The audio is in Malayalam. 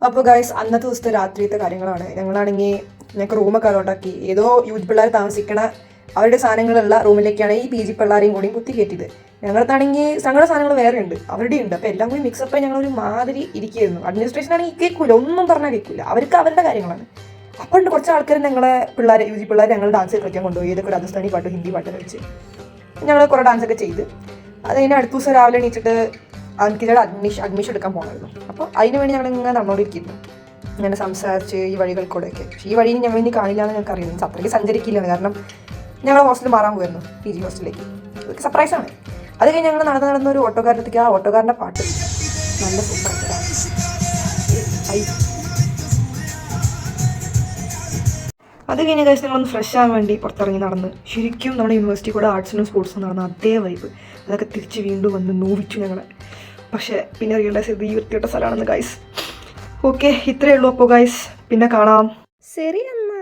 അപ്പോൾ ഗൈസ് അന്നത്തെ ദിവസത്തെ രാത്രിയത്തെ കാര്യങ്ങളാണ്. ഞങ്ങൾക്ക് റൂമൊക്കെ അലോട്ടാക്കി. ഏതോ യൂത്ത് പിള്ളേർ താമസിക്കണ അവരുടെ സാധനങ്ങളുള്ള റൂമിലേക്കാണ് ഈ PG പിള്ളേരെയും കൂടി കുത്തി കയറ്റിയത്. ഞങ്ങൾക്കാണെങ്കിൽ ഞങ്ങളുടെ സാധനങ്ങൾ വേറെ ഉണ്ട്, അവരുടെ ഉണ്ട്. അപ്പോൾ എല്ലാം കൂടി മിക്സപ്പായി ഞങ്ങളൊരു മാതിരി ഇരിക്കുകയായിരുന്നു. അഡ്മിനിസ്ട്രേഷൻ ആണെങ്കിൽ കേൾക്കില്ല, ഒന്നും പറഞ്ഞാൽ കേൾക്കില്ല, അവർക്ക് അവരുടെ കാര്യങ്ങളാണ്. അപ്പോൾ ഉണ്ട് കുറച്ച് ആൾക്കാർ ഞങ്ങളെ പിള്ളേർ UG പിള്ളേർ ഞങ്ങൾ ഡാൻസ് കളിക്കാൻ കൊണ്ടുപോയി. ഏതൊക്കെ രാജസ്ഥാനി പാട്ട് ഹിന്ദി പാട്ടൊക്കെ വെച്ച് ഞങ്ങൾ കുറേ ഡാൻസൊക്കെ ചെയ്ത് അത് കഴിഞ്ഞ് അടുത്ത ദിവസം രാവിലെ എണീച്ചിട്ട് എനിക്കിവിടെ അഡ്മിഷൻ എടുക്കാൻ പോകണമായിരുന്നു. അപ്പോൾ അതിന് വേണ്ടി ഞങ്ങൾ ഇങ്ങനെ നടന്നുകൊണ്ടിരിക്കുന്നു, ഇങ്ങനെ സംസാരിച്ച് ഈ വഴികൾക്കൂടെയൊക്കെ. പക്ഷേ ഈ വഴി ഞങ്ങൾ ഇനി കാണില്ല എന്ന് ഞങ്ങൾക്ക് അറിയുന്നു. അത്രയ്ക്ക് സഞ്ചരിക്കില്ല, കാരണം ഞങ്ങൾ ഹോസ്റ്റലിൽ മാറാൻ പോയിരുന്നു, PG ഹോസ്റ്റലിലേക്ക്. അതൊക്കെ സർപ്രൈസാണ്. അത് കഴിഞ്ഞ് ഞങ്ങൾ നടന്ന ഒരു ഓട്ടോക്കാരത്തേക്ക്. ആ ഓട്ടോക്കാരൻ്റെ പാട്ട് നല്ല സൂപ്പർ. അത് കഴിഞ്ഞ കഴിച്ച് ഞങ്ങളൊന്ന് ഫ്രഷ് ആകാൻ വേണ്ടി പുറത്തിറങ്ങി നടന്ന് ശരിക്കും നമ്മുടെ യൂണിവേഴ്സിറ്റി കൂടെ ആർട്സിനും സ്പോർട്സും നടന്ന അതേ വൈബ് അതൊക്കെ തിരിച്ച് വീണ്ടും വന്ന് നോവിച്ചു ഞങ്ങളെ. പക്ഷേ പിന്നെ റിയലൈസ് ചെയ്ത് ഈ വൃത്തിയുടെ സ്ഥലമാണെന്ന് ഗൈസ്. ഓക്കെ, ഇത്രയേ ഉള്ളൂ. അപ്പോൾ ഗൈസ് പിന്നെ കാണാം. ശരി എന്നാ.